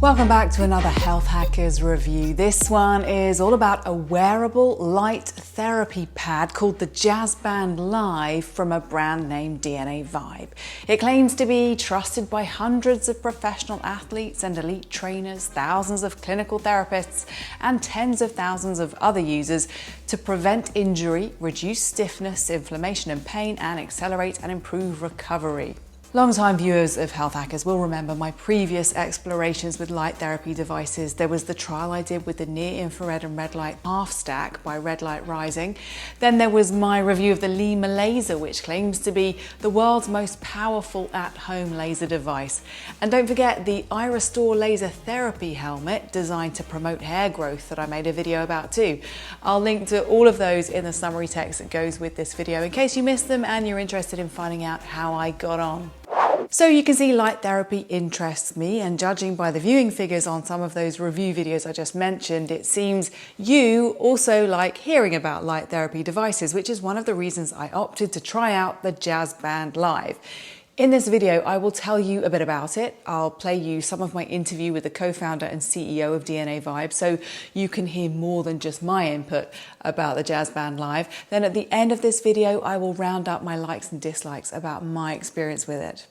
Welcome back to another Health Hackers review. This one is all about a wearable light therapy pad called the Jazz Band Live from a brand named DNA Vibe. It claims to be trusted by hundreds of professional athletes and elite trainers, thousands of clinical therapists, and tens of thousands of other users to prevent injury, reduce stiffness, inflammation and pain, and accelerate and improve recovery. Long-time viewers of Health Hackers will remember my previous explorations with light therapy devices. There was the trial I did with the near infrared and red light half stack by Red Light Rising. Then there was my review of the LYMA laser, which claims to be the world's most powerful at-home laser device. And don't forget the iRestore laser therapy helmet designed to promote hair growth that I made a video about too. I'll link to all of those in the summary text that goes with this video in case you missed them and you're interested in finding out how I got on. So you can see light therapy interests me, and judging by the viewing figures on some of those review videos I just mentioned, it seems you also like hearing about light therapy devices, which is one of the reasons I opted to try out the Jazz Band Live. In this video, I will tell you a bit about it. I'll play you some of my interview with the co-founder and CEO of DNA Vibe, so you can hear more than just my input about the Jazz Band Live. Then at the end of this video, I will round up my likes and dislikes about my experience with it.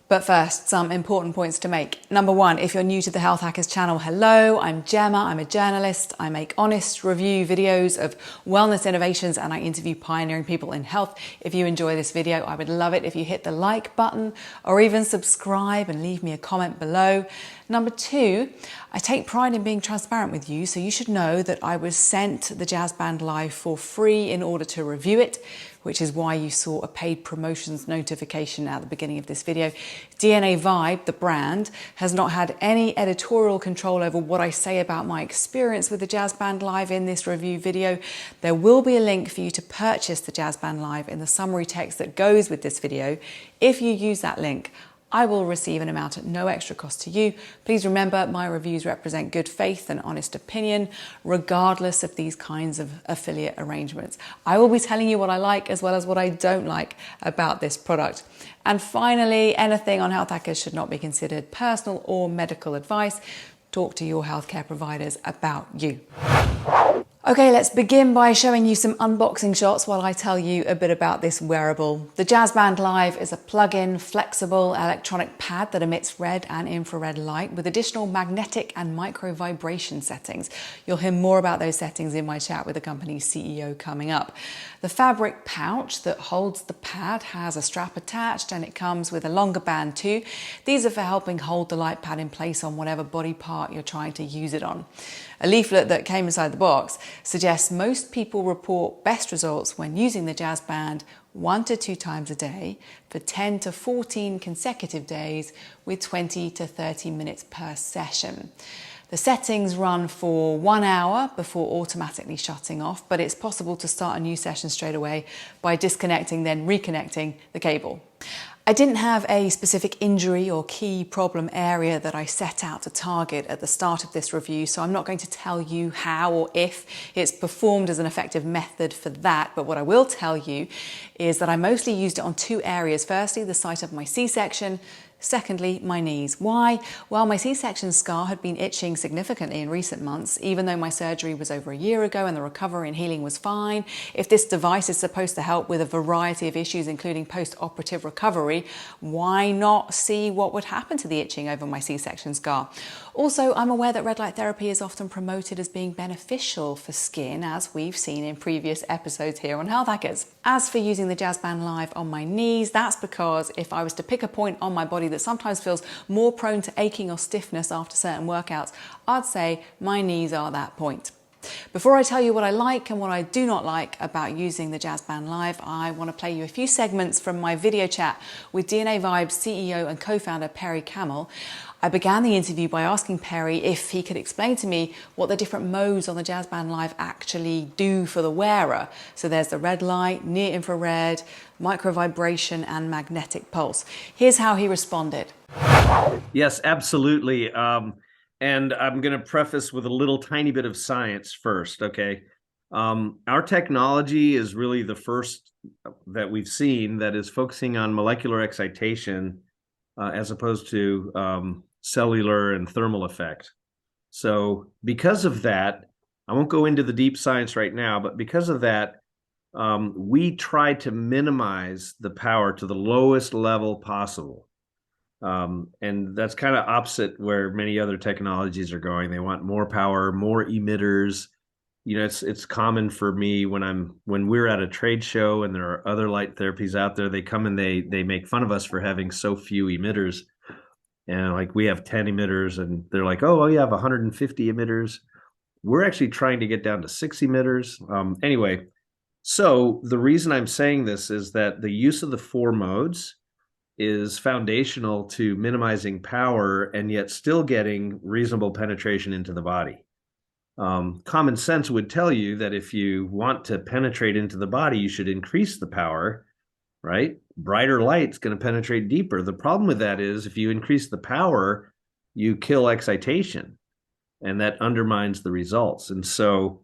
But first, some important points to make. Number one, if you're new to the Health Hackers channel, hello, I'm Gemma, I'm a journalist. I make honest review videos of wellness innovations and I interview pioneering people in health. If you enjoy this video, I would love it if you hit the like button or even subscribe and leave me a comment below. Number two, I take pride in being transparent with you, so you should know that I was sent the Jazz Band Live for free in order to review it, which is why you saw a paid promotions notification at the beginning of this video. DNA Vibe, the brand, has not had any editorial control over what I say about my experience with the Jazz Band Live in this review video. There will be a link for you to purchase the Jazz Band Live in the summary text that goes with this video. If you use that link, I will receive an amount at no extra cost to you. Please remember, my reviews represent good faith and honest opinion, regardless of these kinds of affiliate arrangements. I will be telling you what I like as well as what I don't like about this product. And finally, anything on Health Hackers should not be considered personal or medical advice. Talk to your healthcare providers about you. Okay, let's begin by showing you some unboxing shots while I tell you a bit about this wearable. The Jazz Band Live is a plug-in, flexible electronic pad that emits red and infrared light with additional magnetic and micro vibration settings. You'll hear more about those settings in my chat with the company's CEO coming up. The fabric pouch that holds the pad has a strap attached and it comes with a longer band too. These are for helping hold the light pad in place on whatever body part you're trying to use it on. A leaflet that came inside the box suggests most people report best results when using the Jazz Band 1 to 2 times a day for 10 to 14 consecutive days with 20 to 30 minutes per session. The settings run for 1 hour before automatically shutting off, but it's possible to start a new session straight away by disconnecting, then reconnecting the cable. I didn't have a specific injury or key problem area that I set out to target at the start of this review, so I'm not going to tell you how or if it's performed as an effective method for that, but what I will tell you is that I mostly used it on 2 areas. Firstly, the site of my C-section. Secondly, my knees. Why? Well, my C-section scar had been itching significantly in recent months, even though my surgery was over a year ago and the recovery and healing was fine. If this device is supposed to help with a variety of issues, including post-operative recovery, why not see what would happen to the itching over my C-section scar? Also, I'm aware that red light therapy is often promoted as being beneficial for skin, as we've seen in previous episodes here on Health Hackers. As for using the Jazz Band Live on my knees, that's because if I was to pick a point on my body that sometimes feels more prone to aching or stiffness after certain workouts, I'd say my knees are that point. Before I tell you what I like and what I do not like about using the Jazz Band Live, I want to play you a few segments from my video chat with DNA Vibe's CEO and co-founder Perry Kamel. I began the interview by asking Perry if he could explain to me what the different modes on the Jazz Band Live actually do for the wearer. So there's the red light, near infrared, micro vibration and magnetic pulse. Here's how he responded. Yes, absolutely. And I'm going to preface with a little tiny bit of science first, okay? Our technology is really the first that we've seen that is focusing on molecular excitation as opposed to cellular and thermal effect. So because of that, I won't go into the deep science right now, but because of that, we try to minimize the power to the lowest level possible. And that's kind of opposite where many other technologies are going. They want more power, more emitters. You know, it's common for me when we're at a trade show and there are other light therapies out there, they come and they make fun of us for having so few emitters. And like we have 10 emitters and they're like, oh, well, you have 150 emitters. We're actually trying to get down to 6 emitters. Anyway, so the reason I'm saying this is that the use of the 4 modes is foundational to minimizing power and yet still getting reasonable penetration into the body. Common sense would tell you that if you want to penetrate into the body, you should increase the power, right? Brighter light's going to penetrate deeper. The problem with that is if you increase the power, you kill excitation, and that undermines the results. And so,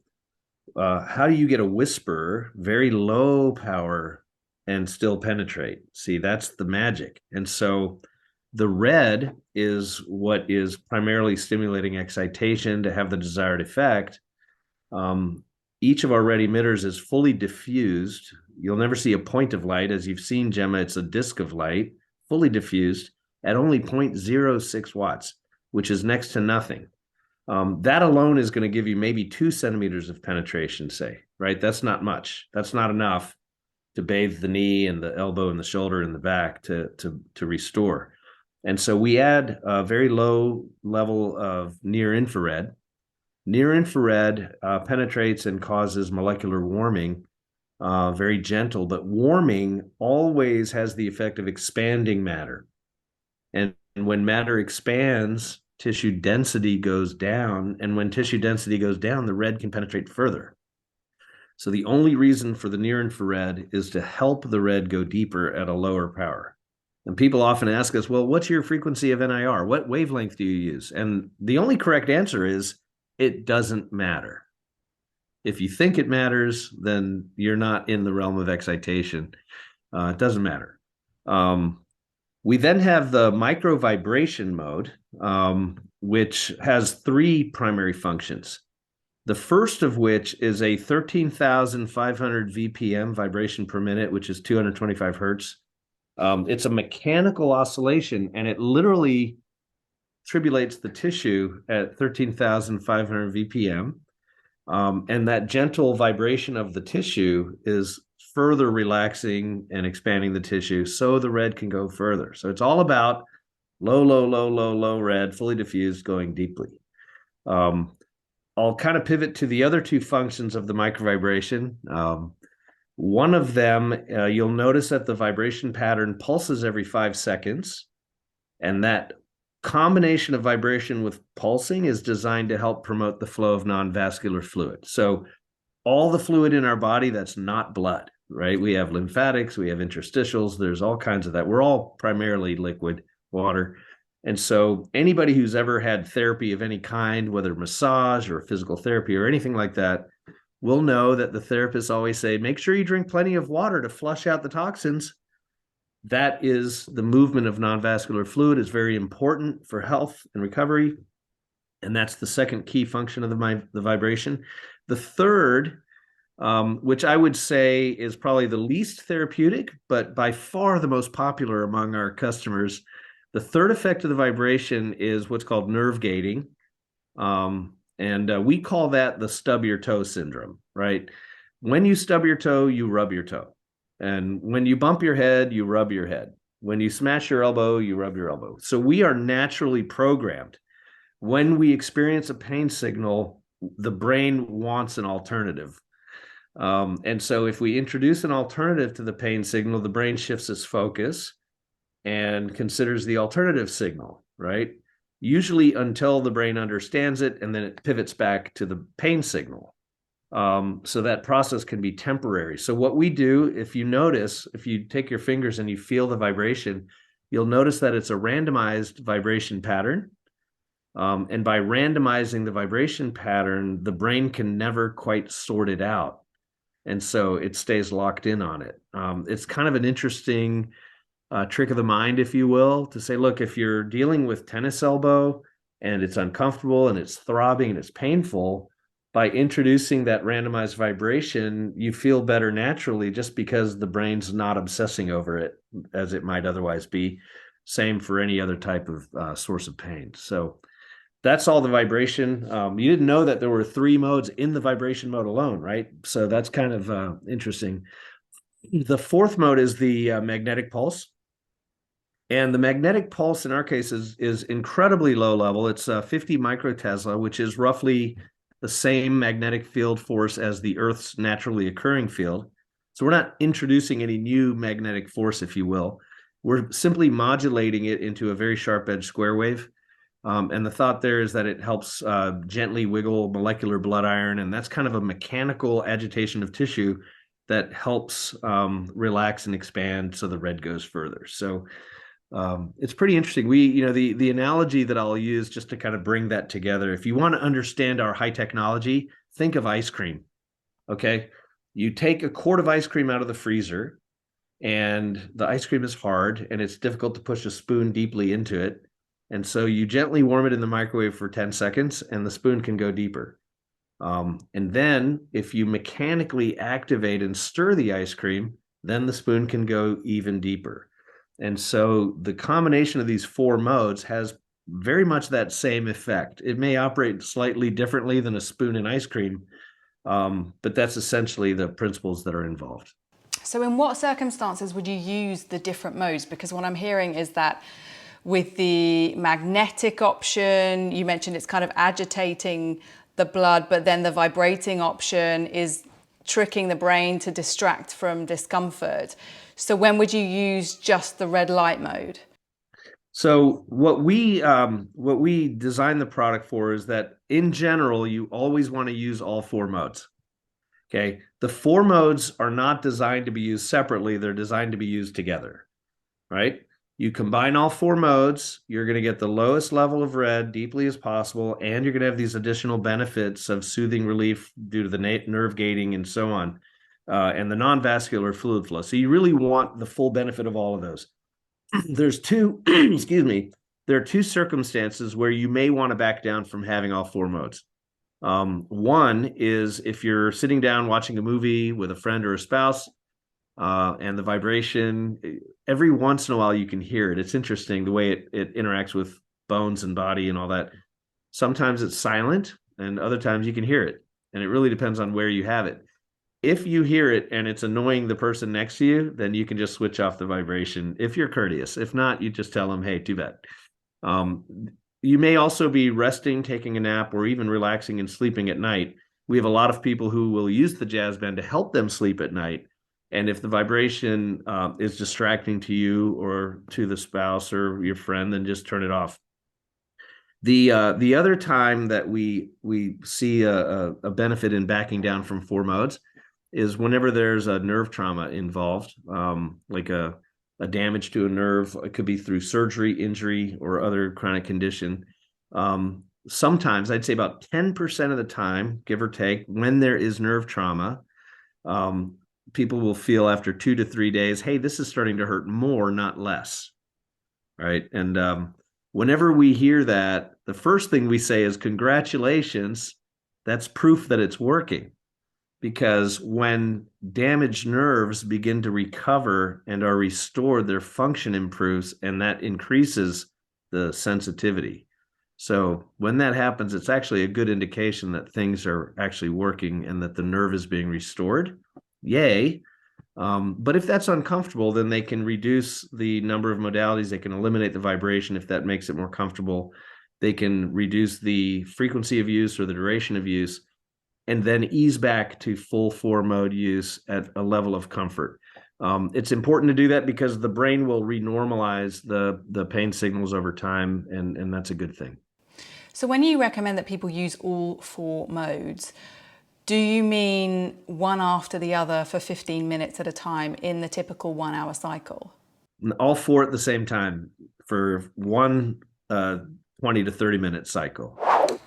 how do you get a whisper, very low power, and still penetrate? See, that's the magic. And so, the red is what is primarily stimulating excitation to have the desired effect. Each of our red emitters is fully diffused. You'll never see a point of light. As you've seen, Gemma, it's a disk of light, fully diffused at only 0.06 watts, which is next to nothing. That alone is going to give you maybe 2 centimeters of penetration, say, right? That's not much. That's not enough to bathe the knee and the elbow and the shoulder and the back to restore. And so we add a very low level of near infrared. Near infrared penetrates and causes molecular warming, very gentle, but warming always has the effect of expanding matter. And when matter expands, tissue density goes down. And when tissue density goes down, the red can penetrate further. So the only reason for the near infrared is to help the red go deeper at a lower power. And people often ask us, well, what's your frequency of NIR? What wavelength do you use? And the only correct answer is it doesn't matter. If you think it matters, then you're not in the realm of excitation. It doesn't matter. We then have the micro vibration mode, which has 3 primary functions. The first of which is a 13,500 VPM vibration per minute, which is 225 hertz. It's a mechanical oscillation, and it literally tribulates the tissue at 13,500 VPM. And that gentle vibration of the tissue is further relaxing and expanding the tissue so the red can go further. So it's all about low, low, low, low, low red, fully diffused, going deeply. I'll kind of pivot to the other 2 functions of the microvibration. One of them, you'll notice that the vibration pattern pulses every 5 seconds, and that combination of vibration with pulsing is designed to help promote the flow of non-vascular fluid. So all the fluid in our body that's not blood, right? We have lymphatics, we have interstitials, there's all kinds of that. We're all primarily liquid water. And so anybody who's ever had therapy of any kind, whether massage or physical therapy or anything like that, will know that the therapists always say, make sure you drink plenty of water to flush out the toxins. That is the movement of non-vascular fluid is very important for health and recovery. And that's the second key function of the vibration. The third, which I would say is probably the least therapeutic, but by far the most popular among our customers, the third effect of the vibration is what's called nerve gating. And we call that the stub your toe syndrome, right? When you stub your toe, you rub your toe. And when you bump your head, you rub your head. When you smash your elbow, you rub your elbow. So we are naturally programmed. When we experience a pain signal, the brain wants an alternative. And so if we introduce an alternative to the pain signal, the brain shifts its focus and considers the alternative signal, right? Usually until the brain understands it, and then it pivots back to the pain signal. So that process can be temporary. So what we do, if you notice, if you take your fingers and you feel the vibration, you'll notice that it's a randomized vibration pattern. And by randomizing the vibration pattern, the brain can never quite sort it out. And so it stays locked in on it. It's kind of an interesting trick of the mind, if you will, to say, look, if you're dealing with tennis elbow and it's uncomfortable and it's throbbing and it's painful, by introducing that randomized vibration, you feel better naturally just because the brain's not obsessing over it as it might otherwise be. Same for any other type of source of pain. So that's all the vibration. You didn't know that there were 3 modes in the vibration mode alone, right? So that's kind of interesting. The 4th mode is the magnetic pulse. And the magnetic pulse in our case is incredibly low level. It's 50 microtesla, which is roughly the same magnetic field force as the Earth's naturally occurring field. So we're not introducing any new magnetic force, if you will. We're simply modulating it into a very sharp edge square wave. And the thought there is that it helps gently wiggle molecular blood iron, and that's kind of a mechanical agitation of tissue that helps relax and expand so the red goes further. So it's pretty interesting. The analogy that I'll use just to kind of bring that together, if you want to understand our high technology, think of ice cream. Okay. You take a quart of ice cream out of the freezer, and the ice cream is hard and it's difficult to push a spoon deeply into it. And so you gently warm it in the microwave for 10 seconds and the spoon can go deeper. And then if you mechanically activate and stir the ice cream, then the spoon can go even deeper. And so the combination of these 4 modes has very much that same effect. It may operate slightly differently than a spoon in ice cream, but that's essentially the principles that are involved. So in what circumstances would you use the different modes? Because what I'm hearing is that with the magnetic option, you mentioned it's kind of agitating the blood, but then the vibrating option is tricking the brain to distract from discomfort. So when would you use just the red light mode? So what we designed the product for is that in general, you always want to use all 4 modes. Okay. The 4 modes are not designed to be used separately. They're designed to be used together, right? You combine all 4 modes, you're going to get the lowest level of red deeply as possible, and you're going to have these additional benefits of soothing relief due to the nerve gating and so on, and the non-vascular fluid flow. So you really want the full benefit of all of those. There's 2, excuse me, there are 2 circumstances where you may want to back down from having all 4 modes. One is if you're sitting down watching a movie with a friend or a spouse, and the vibration, every once in a while you can hear it. It's interesting the way it interacts with bones and body and all that. Sometimes it's silent and other times you can hear it. And it really depends on where you have it. If you hear it and it's annoying the person next to you, then you can just switch off the vibration if you're courteous. If not, you just tell them, hey, too bad. You may also be resting, taking a nap, or even relaxing and sleeping at night. We have a lot of people who will use the jazz band to help them sleep at night. And if the vibration is distracting to you or to the spouse or your friend, then just turn it off. The other time that we see a benefit in backing down from 4 modes is whenever there's a nerve trauma involved, like a damage to a nerve. It could be through surgery, injury, or other chronic condition. Sometimes, I'd say about 10% of the time, give or take, when there is nerve trauma, people will feel after 2 to 3 days, hey, this is starting to hurt more, not less, right? And whenever we hear that, the first thing we say is, congratulations, that's proof that it's working. Because when damaged nerves begin to recover and are restored, their function improves, and that increases the sensitivity. So when that happens, it's actually a good indication that things are actually working and that the nerve is being restored. Yay. But if that's uncomfortable, then they can reduce the number of modalities. They can eliminate the vibration if that makes it more comfortable. They can reduce the frequency of use or the duration of use, and then ease back to full 4 mode use at a level of comfort. It's important to do that because the brain will renormalize the pain signals over time, and that's a good thing. So when you recommend that people use all 4 modes, do you mean one after the other for 15 minutes at a time in the typical 1-hour cycle? All 4 at the same time for one 20 to 30 minute cycle.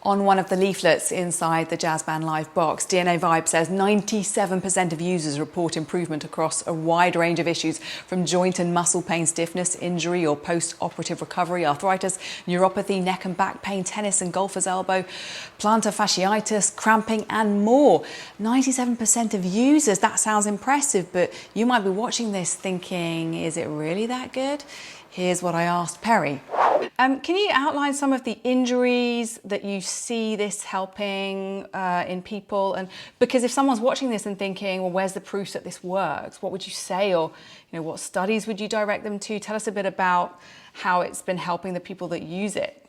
On one of the leaflets inside the Jazzband Live box, DNA Vibe says 97% of users report improvement across a wide range of issues, from joint and muscle pain, stiffness, injury or post-operative recovery, arthritis, neuropathy, neck and back pain, tennis and golfer's elbow, plantar fasciitis, cramping and more. 97% of users, that sounds impressive, but you might be watching this thinking, is it really that good? Here's what I asked Perry. Can you outline some of the injuries that you see this helping in people? And because if someone's watching this and thinking, well, where's the proof that this works? What would you say? Or, what studies would you direct them to? Tell us a bit about how it's been helping the people that use it.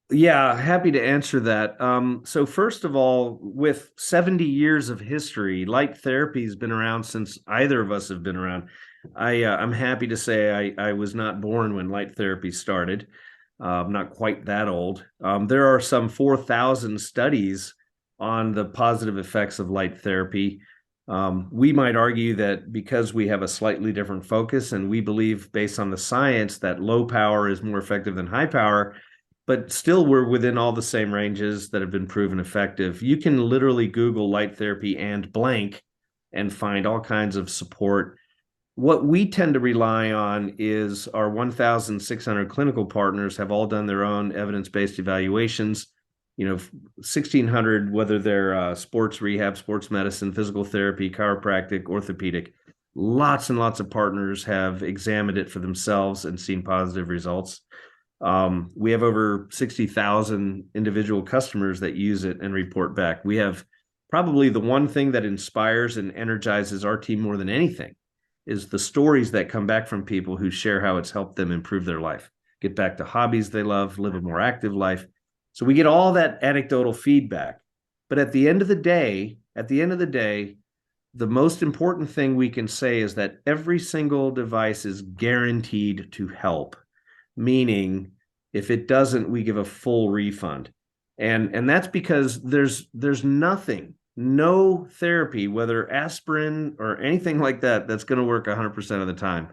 Yeah, happy to answer that. So first of all, with 70 years of history, light therapy has been around since either of us have been around. I'm happy to say I was not born when light therapy started. I'm not quite that old. There are some 4,000 studies on the positive effects of light therapy. We might argue that because we have a slightly different focus and we believe based on the science that low power is more effective than high power, but still we're within all the same ranges that have been proven effective. You can literally Google light therapy and blank and find all kinds of support. What we tend to rely on is our 1,600 clinical partners have all done their own evidence-based evaluations. 1,600, whether they're sports rehab, sports medicine, physical therapy, chiropractic, orthopedic, lots and lots of partners have examined it for themselves and seen positive results. We have over 60,000 individual customers that use it and report back. We have probably the one thing that inspires and energizes our team more than anything is the stories that come back from people who share how it's helped them improve their life, get back to hobbies they love, live a more active life. So we get all that anecdotal feedback. But at the end of the day, the most important thing we can say is that every single device is guaranteed to help, meaning if it doesn't, we give a full refund. And that's because there's nothing, no therapy, whether aspirin or anything like that, that's going to work 100% of the time.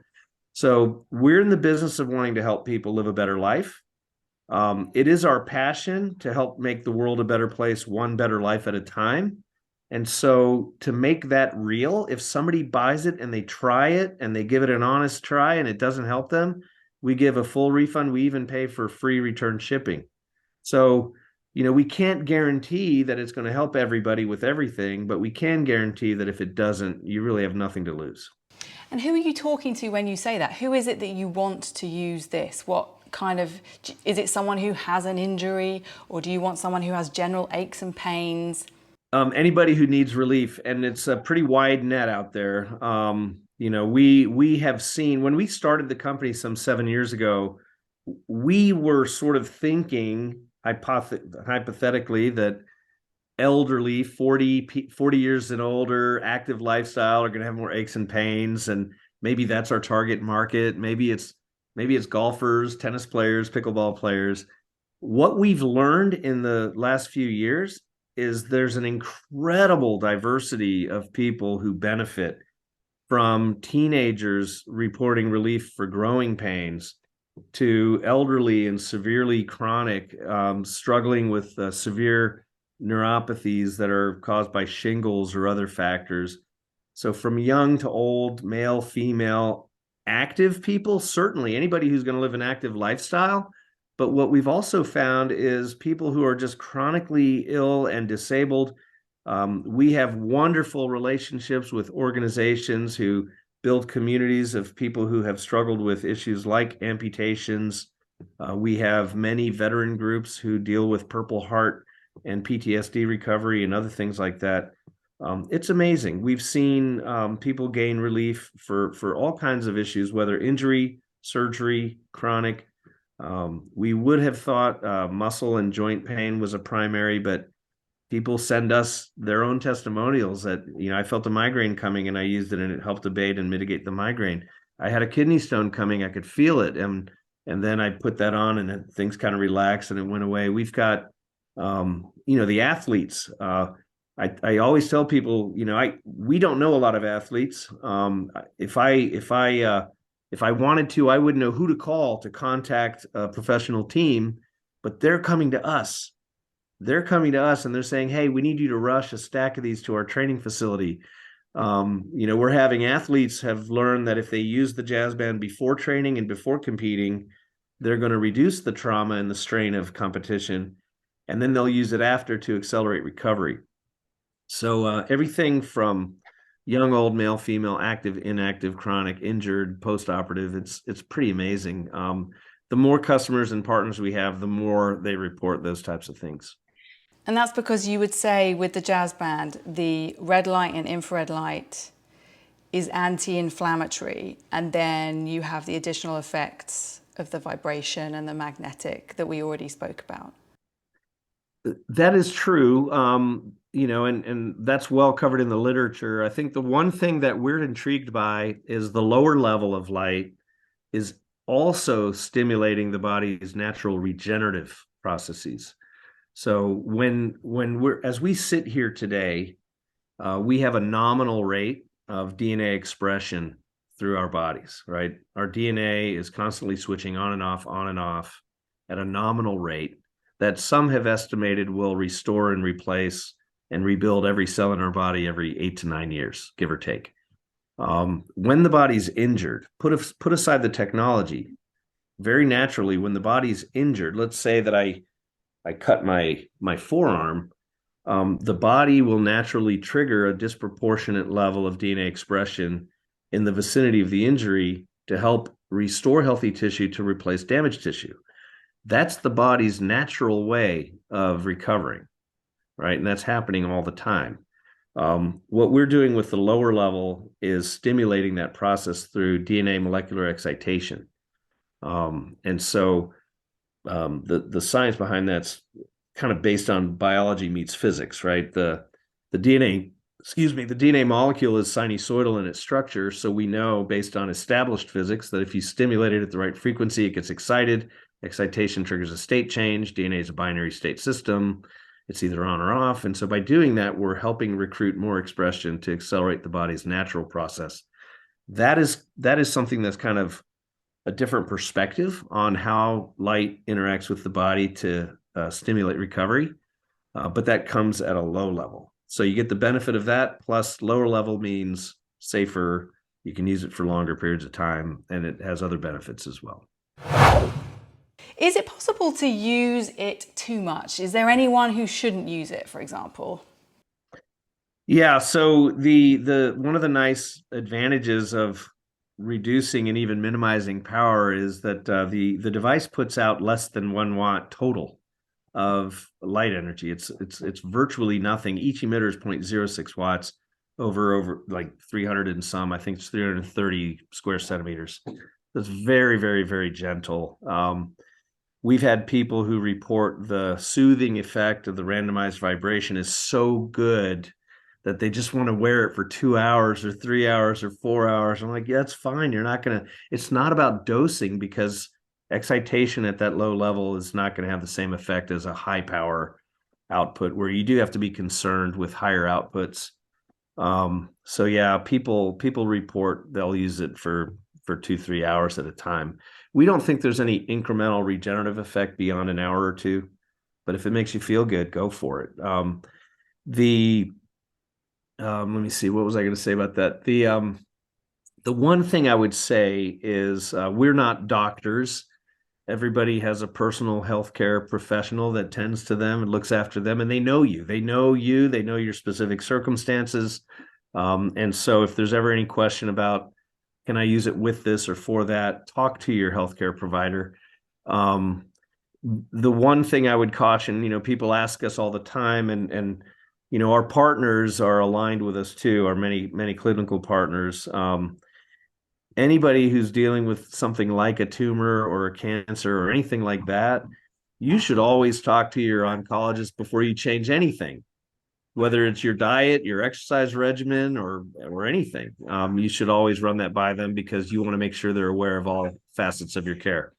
So we're in the business of wanting to help people live a better life. It is our passion to help make the world a better place, one better life at a time. And so to make that real, if somebody buys it and they try it and they give it an honest try and it doesn't help them, we give a full refund. We even pay for free return shipping. So we can't guarantee that it's going to help everybody with everything, but we can guarantee that if it doesn't, you really have nothing to lose. And who are you talking to when you say that? Who is it that you want to use this? What kind of, is it someone who has an injury, or do you want someone who has general aches and pains? Anybody who needs relief, and it's a pretty wide net out there. We have seen, when we started the company some 7 years ago, we were sort of thinking hypothetically that elderly, 40 years and older, active lifestyle are going to have more aches and pains, and maybe that's our target market. Maybe it's golfers, tennis players, pickleball players. What we've learned in the last few years is there's an incredible diversity of people who benefit from teenagers reporting relief for growing pains to elderly and severely chronic, struggling with severe neuropathies that are caused by shingles or other factors. So from young to old, male, female, active people, certainly anybody who's going to live an active lifestyle. But what we've also found is people who are just chronically ill and disabled. We have wonderful relationships with organizations who build communities of people who have struggled with issues like amputations. We have many veteran groups who deal with Purple Heart and PTSD recovery and other things like that. It's amazing. We've seen people gain relief for all kinds of issues, whether injury, surgery, chronic. We would have thought muscle and joint pain was a primary, but people send us their own testimonials that, I felt a migraine coming and I used it and it helped abate and mitigate the migraine. I had a kidney stone coming, I could feel it. And then I put that on and things kind of relaxed and it went away. We've got, the athletes. I always tell people, we don't know a lot of athletes. If I wanted to, I wouldn't know who to call to contact a professional team, but they're coming to us they're coming to us and they're saying, hey, we need you to rush a stack of these to our training facility. We're having athletes have learned that if they use the jazz band before training and before competing, they're going to reduce the trauma and the strain of competition, and then they'll use it after to accelerate recovery. So everything from young, old, male, female, active, inactive, chronic, injured, post-operative, it's pretty amazing. The more customers and partners we have, the more they report those types of things. And that's because you would say with the jazz band, the red light and infrared light is anti-inflammatory, and then you have the additional effects of the vibration and the magnetic that we already spoke about. That is true. And that's well covered in the literature. I think the one thing that we're intrigued by is the lower level of light is also stimulating the body's natural regenerative processes. So as we sit here today, we have a nominal rate of DNA expression through our bodies, right? Our DNA is constantly switching on and off at a nominal rate that some have estimated will restore and replace and rebuild every cell in our body every 8 to 9 years, give or take. When the body's injured, put aside the technology, very naturally, when the body's injured, let's say that I cut my forearm, the body will naturally trigger a disproportionate level of DNA expression in the vicinity of the injury to help restore healthy tissue to replace damaged tissue. That's the body's natural way of recovering, right? And that's happening all the time. What we're doing with the lower level is stimulating that process through DNA molecular excitation. And so the science behind that's kind of based on biology meets physics, right? The DNA molecule is sinusoidal in its structure. So we know based on established physics that if you stimulate it at the right frequency, it gets excited. Excitation triggers a state change. DNA is a binary state system. It's either on or off. And so by doing that, we're helping recruit more expression to accelerate the body's natural process. That is something that's kind of a different perspective on how light interacts with the body to stimulate recovery, but that comes at a low level. So you get the benefit of that, plus lower level means safer, you can use it for longer periods of time, and it has other benefits as well. Is it possible to use it too much? Is there anyone who shouldn't use it, for example? Yeah, so the one of the nice advantages of reducing and even minimizing power is that the device puts out less than 1 watt total of light energy. It's virtually nothing. Each emitter is 0.06 watts over like 300 and some. I think it's 330 square centimeters. It's very, very, very gentle. We've had people who report the soothing effect of the randomized vibration is so good that they just want to wear it for 2 hours or 3 hours or 4 hours. I'm like, yeah, it's fine. It's not about dosing, because excitation at that low level is not going to have the same effect as a high power output, where you do have to be concerned with higher outputs. So yeah, people report they'll use it for 2-3 hours at a time. We don't think there's any incremental regenerative effect beyond an hour or two, but if it makes you feel good, go for it. Let me see, what was I going to say about that? The one thing I would say is we're not doctors. Everybody has a personal healthcare professional that tends to them and looks after them, and they know you. They know your specific circumstances. And so if there's ever any question about, can I use it with this or for that, talk to your healthcare provider. The one thing I would caution, people ask us all the time, and our partners are aligned with us too, our many clinical partners. Anybody who's dealing with something like a tumor or a cancer or anything like that, you should always talk to your oncologist before you change anything, whether it's your diet, your exercise regimen, or anything. You should always run that by them, because you want to make sure they're aware of all facets of your care.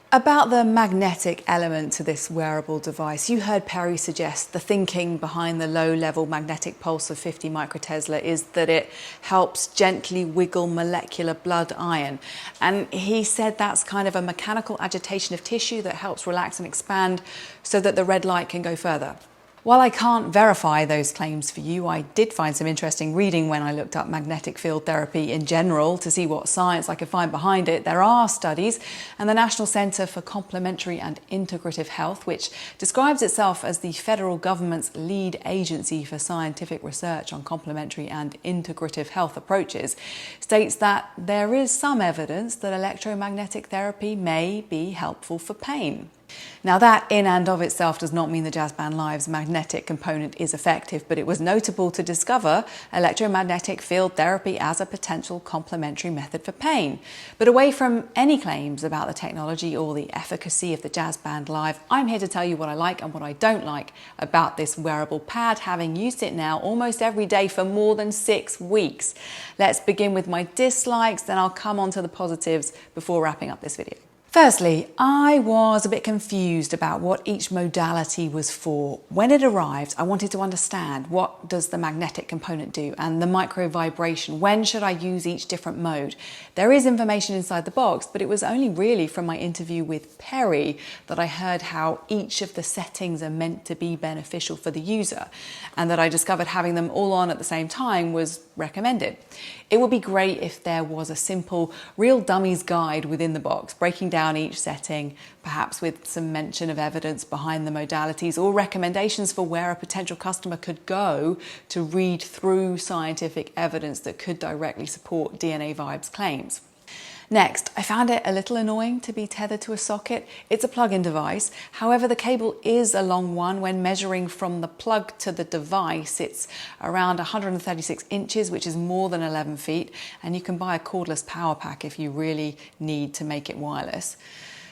About the magnetic element to this wearable device, you heard Perry suggest the thinking behind the low-level magnetic pulse of 50 microtesla is that it helps gently wiggle molecular blood iron. And he said that's kind of a mechanical agitation of tissue that helps relax and expand so that the red light can go further. While I can't verify those claims for you, I did find some interesting reading when I looked up magnetic field therapy in general to see what science I could find behind it. There are studies, and the National Centre for Complementary and Integrative Health, which describes itself as the federal government's lead agency for scientific research on complementary and integrative health approaches, states that there is some evidence that electromagnetic therapy may be helpful for pain. Now that in and of itself does not mean the Jazzband Live's magnetic component is effective, but it was notable to discover electromagnetic field therapy as a potential complementary method for pain. But away from any claims about the technology or the efficacy of the Jazzband Live, I'm here to tell you what I like and what I don't like about this wearable pad, having used it now almost every day for more than 6 weeks. Let's begin with my dislikes, then I'll come on to the positives before wrapping up this video. Firstly, I was a bit confused about what each modality was for. When it arrived, I wanted to understand what does the magnetic component do and the micro vibration. When should I use each different mode? There is information inside the box, but it was only really from my interview with Perry that I heard how each of the settings are meant to be beneficial for the user, and that I discovered having them all on at the same time was recommended. It would be great if there was a simple real dummies guide within the box, breaking down each setting, perhaps with some mention of evidence behind the modalities or recommendations for where a potential customer could go to read through scientific evidence that could directly support DNA Vibe's claims. Next, I found it a little annoying to be tethered to a socket. It's a plug-in device. However, the cable is a long one. When measuring from the plug to the device, it's around 136 inches, which is more than 11 feet. And you can buy a cordless power pack if you really need to make it wireless.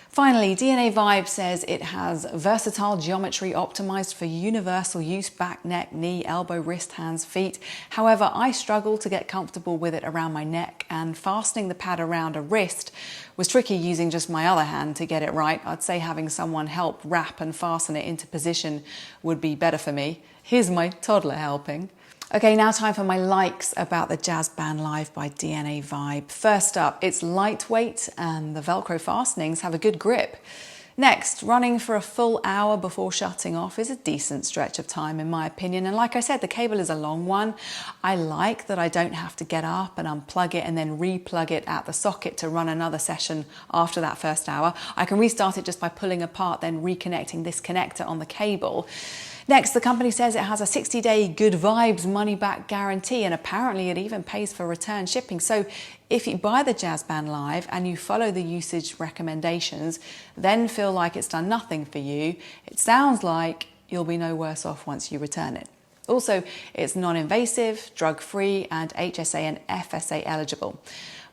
Finally, DNA Vibe says it has versatile geometry optimized for universal use: back, neck, knee, elbow, wrist, hands, feet. However, I struggle to get comfortable with it around my neck, and fastening the pad around a wrist was tricky using just my other hand to get it right. I'd say having someone help wrap and fasten it into position would be better for me. Here's my toddler helping. Okay, now time for my likes about the Jazzband Live by DNA Vibe. First up, it's lightweight and the Velcro fastenings have a good grip. Next, running for a full hour before shutting off is a decent stretch of time in my opinion. And like I said, the cable is a long one. I like that I don't have to get up and unplug it and then re-plug it at the socket to run another session after that first hour. I can restart it just by pulling apart, then reconnecting this connector on the cable. Next, the company says it has a 60-day good vibes money-back guarantee, and apparently it even pays for return shipping. So if you buy the Jazzband Live and you follow the usage recommendations, then feel like it's done nothing for you, it sounds like you'll be no worse off once you return it. Also, it's non-invasive, drug-free, and HSA and FSA eligible.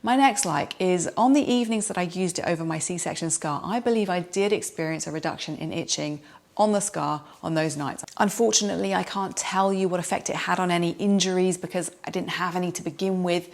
My next like is on the evenings that I used it over my C-section scar, I believe I did experience a reduction in itching on the scar on those nights. Unfortunately, I can't tell you what effect it had on any injuries because I didn't have any to begin with.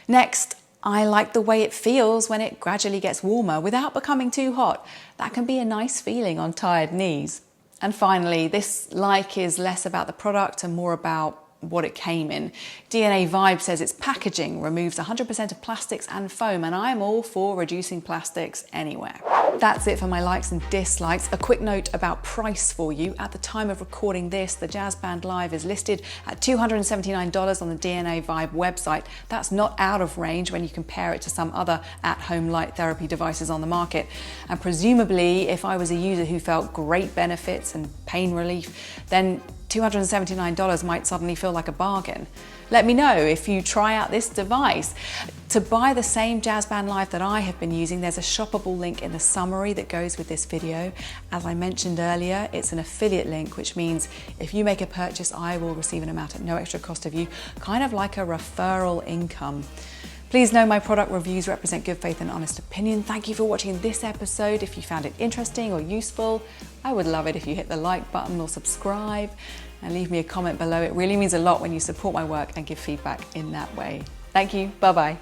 Next, I like the way it feels when it gradually gets warmer without becoming too hot. That can be a nice feeling on tired knees. And finally, this like is less about the product and more about what it came in. DNA Vibe says its packaging removes 100% of plastics and foam, and I'm all for reducing plastics anywhere. That's it for my likes and dislikes. A quick note about price for you. At the time of recording this, the Jazzband Live is listed at $279 on the DNA Vibe website. That's not out of range when you compare it to some other at-home light therapy devices on the market. And presumably, if I was a user who felt great benefits and pain relief, then $279 might suddenly feel like a bargain. Let me know if you try out this device. To buy the same Jazzband Live that I have been using, there's a shoppable link in the summary that goes with this video. As I mentioned earlier, it's an affiliate link, which means if you make a purchase, I will receive an amount at no extra cost of you, kind of like a referral income. Please know my product reviews represent good faith and honest opinion. Thank you for watching this episode. If you found it interesting or useful, I would love it if you hit the like button or subscribe and leave me a comment below. It really means a lot when you support my work and give feedback in that way. Thank you. Bye-bye.